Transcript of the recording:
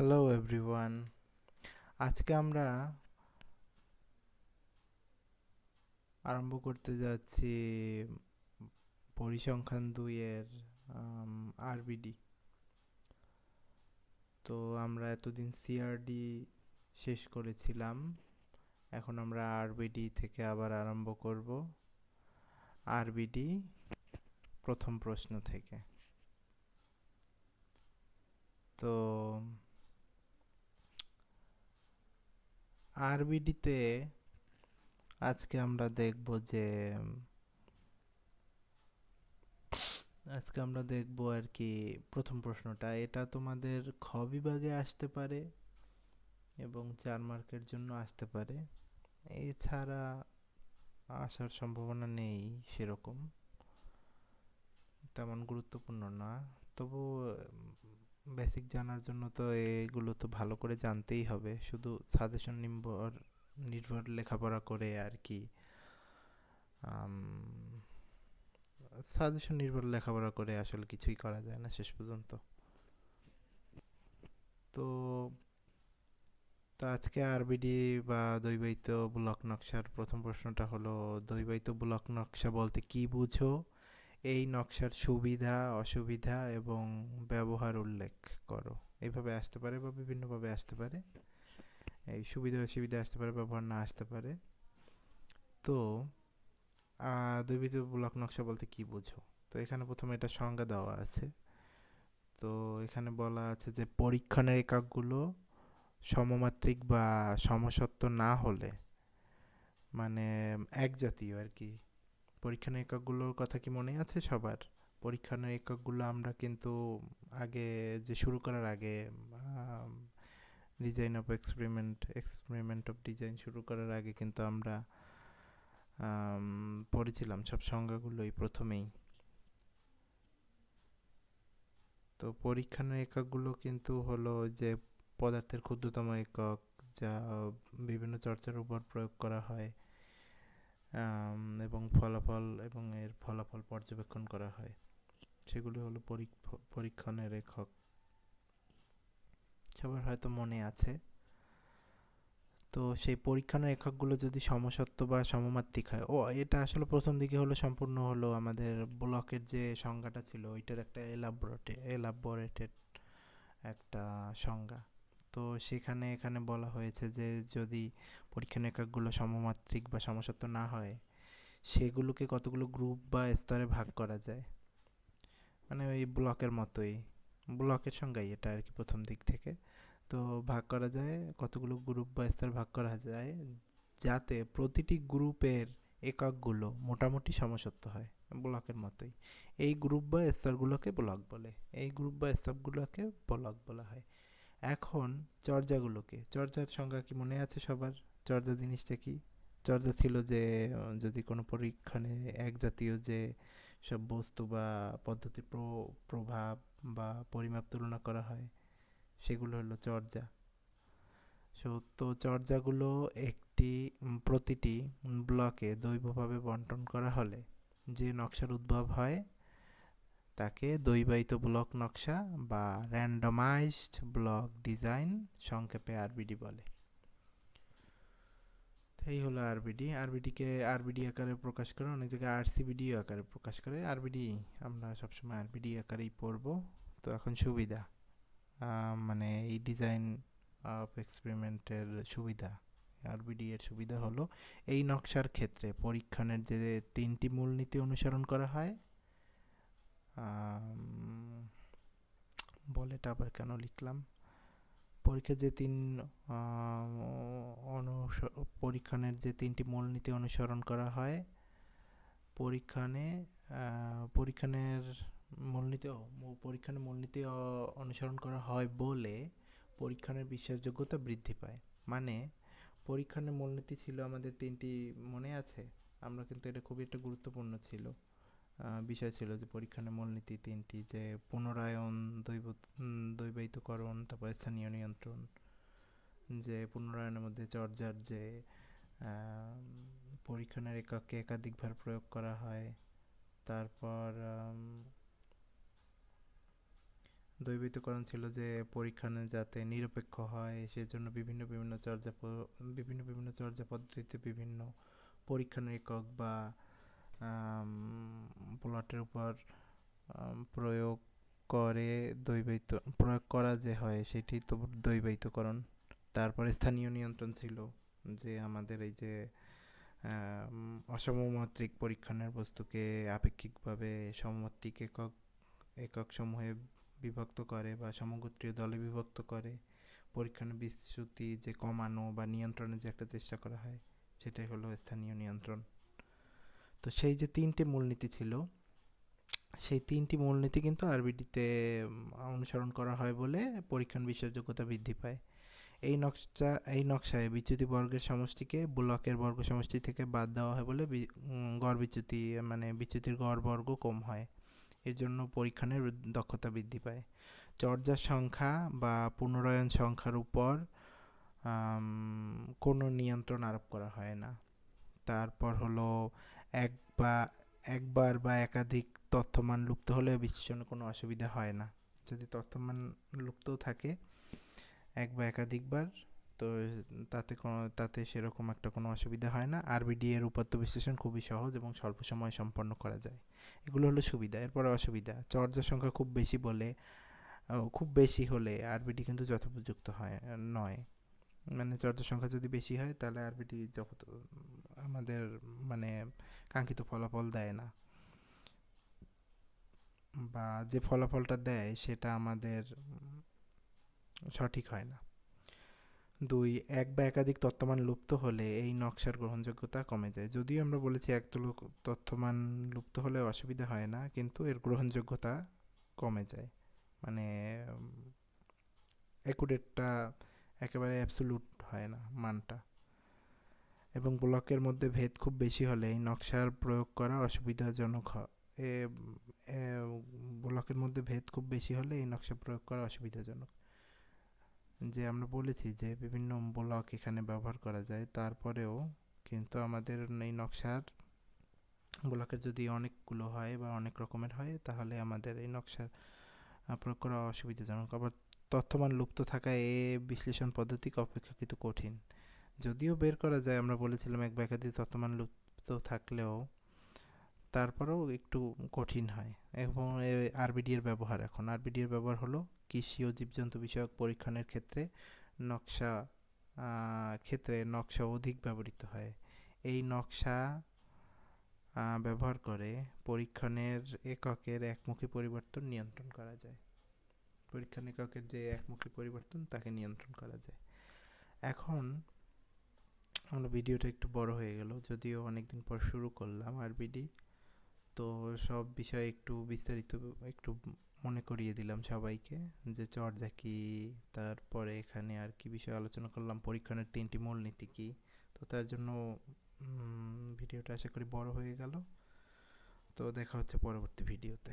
Hello everyone. আজকে আমরা আরম্ভ করতে যাচ্ছি পরিসংখ্যান 2 এর আরবিডি। তো আমরা এতদিন সিআরডি শেষ করেছিলাম, এখন আমরা আরবিডি থেকে আবার আরম্ভ করব। আরবিডি প্রথম প্রশ্ন থেকে। তো আরবিডিতে আজকে আমরা দেখব যে আজকে আমরা দেখব আর কি। প্রথম প্রশ্নটা এটা তোমাদের খ বিভাগে আসতে পারে এবং 4 মার্কের জন্য আসতে পারে। এছাড়া আসার সম্ভাবনা নেই সেরকম, তেমন গুরুত্বপূর্ণ না। তবু বেসিক জানার জন্য তো এগুলো তো ভালো করে জানতেই হবে, শুধু সাজেশন নির্ভর নির্ভর লেখাপড়া করে আর কি। সাজেশন নির্ভর লেখাপড়া করে আসলে কিছুই করা যায় না শেষ পর্যন্ত। তো তো আজকে আরবিডি বা দ্বৈবায়িত ব্লক নকশার প্রথম প্রশ্নটা হলো, দ্বৈবায়িত ব্লক নকশা বলতে কি বুঝো? এই নকশার সুবিধা অসুবিধা এবং ব্যবহার উল্লেখ করো। এইভাবে আসতে পারে বা বিভিন্নভাবে আসতে পারে। এই সুবিধা অসুবিধা আসতে পারে, ব্যবহার না আসতে পারে। তো দ্বৈবায়িত ব্লক নকশা বলতে কি বুঝো? তো এখানে প্রথমে এটা সংজ্ঞা দেওয়া আছে। তো এখানে বলা আছে যে পরীক্ষণের এককগুলো সমমাত্রিক বা সমসত্ব না হলে, মানে এক জাতীয় আর কি। পরীক্ষণের এককগুলোর কথা কি মনে আছে সবার? পরীক্ষণের এককগুলো আমরা কিন্তু আগে, যে শুরু করার আগে, design of experiment of design শুরু করার আগে কিন্তু আমরা পড়েছিলাম সব সংজ্ঞাগুলোই প্রথমেই। তো পরীক্ষণের এককগুলো কিন্তু হলো যে পদার্থের ক্ষুদ্রতম একক, যা বিভিন্ন চর্চার উপর প্রয়োগ করা হয়, এবং এর ফলাফল পর্যবেক্ষণ করা হয়, সেগুলো হলো পরীক্ষণের একক। সবার হয়তো মনে আছে। তো সেই পরীক্ষণের এককগুলো যদি সমসত্ব বা সমমাত্রিক হয়, এটা আসলে প্রথম দিকে হলো সম্পূর্ণ হলো আমাদের ব্লকের যে সংজ্ঞাটা ছিল ওইটার একটা এলাবোরেটেড একটা সংজ্ঞা। তো এখানে বলা হয়েছে যে যদি পরীক্ষণের এককগুলো সমমাত্রিক বা সমসত্ব না হয়, সেগুলোকে কতগুলো গ্রুপ বা স্তরে ভাগ করা যায়। মানে ওই ব্লকের মতোই, ব্লকের সংজ্ঞাই এটা আর কি প্রথম দিক থেকে। তো ভাগ করা যায়, কতগুলো গ্রুপ বা স্তর ভাগ করা যায়, যাতে প্রতিটি গ্রুপের এককগুলো মোটামুটি সমসত্ব হয়, ব্লকের মতোই। এই গ্রুপ বা স্তরগুলোকে ব্লক বলে, এই গ্রুপ বা স্তরগুলোকে ব্লক বলা হয়। এখন চর্যার সংজ্ঞা কি মনে আছে সবার? চর্যা জিনিসটা কি? চর্যা ছিল যে যদি কোনো পরীক্ষণে এক জাতীয় যে সব বস্তু বা পদ্ধতির প্রভাব বা পরিমাপ তুলনা করা হয়, সেগুলো হলো চর্যা। তো চর্যাগুলো প্রতিটি ব্লকে দৈবভাবে বন্টন করা হলে যে নকশার উদ্ভব হয় তাকে দৈবায়িত ব্লক নকশা বা র্যান্ডমাইজড ব্লক ডিজাইন, সংক্ষেপে আরবিডি বলে। এই হলো আরবিডি। আরবিডিকে আরবিডি আকারে প্রকাশ করে, অনেক জায়গায় আরসিবিডি আকারে প্রকাশ করে। আরবিডি আমরা সবসময় আরবিডি আকারেই পড়ব। তো এখন সুবিধা, মানে এই ডিজাইন অফ এক্সপেরিমেন্টের সুবিধা, আরবিডি এর সুবিধা হলো এই নকশার ক্ষেত্রে পরীক্ষণের যে 3টি মূলনীতি অনুসরণ করা হয়। বলেটা আবার কেন লিখলাম? পরীক্ষার যে তিন পরীক্ষণের যে 3টি মূলনীতি অনুসরণ করা হয়, পরীক্ষণে পরীক্ষণের মূলনীতি অনুসরণ করা হয় বলে পরীক্ষণের বিশ্বাসযোগ্যতা বৃদ্ধি পায়। মানে পরীক্ষণের মূলনীতি ছিল আমাদের 3টি, মনে আছে? আমরা কিন্তু এটা খুবই একটা গুরুত্বপূর্ণ ছিল, বিষয় ছিল যে পরীক্ষণের মূলনীতি 3টি, যে পুনরায়ন, দৈবায়িতকরণ, তারপর স্থানীয় নিয়ন্ত্রণ। যে পুনরায়নের মধ্যে চর্যার যে পরীক্ষণের এককে একাধিকবার প্রয়োগ করা হয়, তারপর দ্বৈবায়িতকরণ ছিল যে পরীক্ষণে যাতে নিরপেক্ষ হয় সেজন্য বিভিন্ন চর্যা পদ্ধতিতে বিভিন্ন পরীক্ষণের একক বা প্লটের উপর প্রয়োগ করে প্রয়োগ করা যে হয় সেটি তো দ্বৈবায়িতকরণ। তারপরে স্থানীয় নিয়ন্ত্রণ ছিল, যে আমাদের এই যে অসমমাত্রিক পরীক্ষণের বস্তুকে আপেক্ষিকভাবে সমমাত্রিক একক সমূহে বিভক্ত করে বা সমগোত্রীয় দলে বিভক্ত করে পরীক্ষণের বিচ্যুতি যে কমানো বা নিয়ন্ত্রণের যে একটা চেষ্টা করা হয়, সেটাই হলো স্থানীয় নিয়ন্ত্রণ। তো সেই যে তিনটে মূলনীতি ছিল, সেই তিনটি মূলনীতি কিন্তু আরবিডিতে অনুসরণ করা হয় বলে পরীক্ষণ বিশ্বাসযোগ্যতা বৃদ্ধি পায়। এই নকশায় বিচ্যুতি বর্গের সমষ্টিকে ব্লকের বর্গ সমষ্টি থেকে বাদ দেওয়া হয় বলে গড় বিচ্যুতি মানে বিচ্যুতির গড় বর্গ কম হয়। এর জন্য পরীক্ষণের দক্ষতা বৃদ্ধি পায়। চর্যার সংখ্যা বা পুনরায়ন সংখ্যার উপর কোনো নিয়ন্ত্রণ আরোপ করা হয় না। তারপর হলো এক বা একবার বা একাধিক তথ্যমান লুপ্ত হলে বিশ্লেষণে কোনো অসুবিধা হয় না। যদি তথ্যমান লুপ্তও থাকে এক বা একাধিকবার, তো তাতে সেরকম একটা কোনো অসুবিধা হয় না। আরবিডি এর উপাত্ত বিশ্লেষণ খুবই সহজ এবং স্বল্প সময়ে সম্পন্ন করা যায়। এগুলো হলো সুবিধা। এরপরে অসুবিধা, চর্যার সংখ্যা খুব বেশি হলে আরবিডি কিন্তু যথোপযুক্ত নয়। মানে চর্যার সংখ্যা যদি বেশি হয় তাহলে আরবিডি আমাদের মানে কাঙ্ক্ষিত ফলাফল দেয় না, বা যে ফলাফলটা দেয় সেটা আমাদের সঠিক হয় না। 2, এক বা একাধিক তথ্যমান লুপ্ত হলে এই নকশার গ্রহণযোগ্যতা কমে যায়। যদিও আমরা বলেছি একতলক তথ্যমান লুপ্ত হলে অসুবিধা হয় না, কিন্তু এর গ্রহণযোগ্যতা কমে যায়। মানে অ্যাকুরেটটা একেবারে অ্যাবসোলুট হয় না মানটা। এবং ব্লকের মধ্যে ভেদ খুব বেশি হলে এই নকশার প্রয়োগ করা অসুবিধাজনক হয়। ব্লকের মধ্যে ভেদ খুব বেশি হলে এই নকশা প্রয়োগ করা অসুবিধাজনক। যে আমরা বলেছি যে বিভিন্ন ব্লক এখানে ব্যবহার করা যায়, তারপরেও কিন্তু আমাদের এই নকশার ব্লকের যদি অনেকগুলো হয় বা অনেক রকমের হয় তাহলে আমাদের এই নকশার প্রয়োগ করা অসুবিধাজনক। আবার তথ্যমান লুপ্ত থাকায় এ বিশ্লেষণ পদ্ধতি অপেক্ষাকৃত কঠিন। যদিও বের করা যায়, আমরা বলেছিলাম এক বা একাধিক তথ্যমান লুপ্ত থাকলেও তারপরেও একটু কঠিন হয়। এবং আরবিডি এর ব্যবহার, এখন আরবিডি এর ব্যবহার হলো কৃষি ও জীবজন্তু বিষয়ক পরীক্ষণের ক্ষেত্রে নকশা অধিক ব্যবহৃত হয়। এই নকশা ব্যবহার করে পরীক্ষণের এককের একমুখী পরিবর্তন নিয়ন্ত্রণ করা যায়। পরীক্ষণ এককের যে একমুখী পরিবর্তন তাকে নিয়ন্ত্রণ করা যায়। এখন আমরা ভিডিওটা একটু বড় হয়ে গেল, যদিও অনেকদিন পর শুরু করলাম আরবিডি, তো সব বিষয়ে একটু বিস্তারিত একটু মনে করিয়ে দিলাম সবাইকে যে চর্যা কি, তারপরে এখানে আর কি বিষয়ে আলোচনা করলাম, পরীক্ষণের 3টি মূলনীতি কি। তো তার জন্য ভিডিওটা আশা করি বড় হয়ে গেল। তো দেখা হচ্ছে পরবর্তী ভিডিওতে।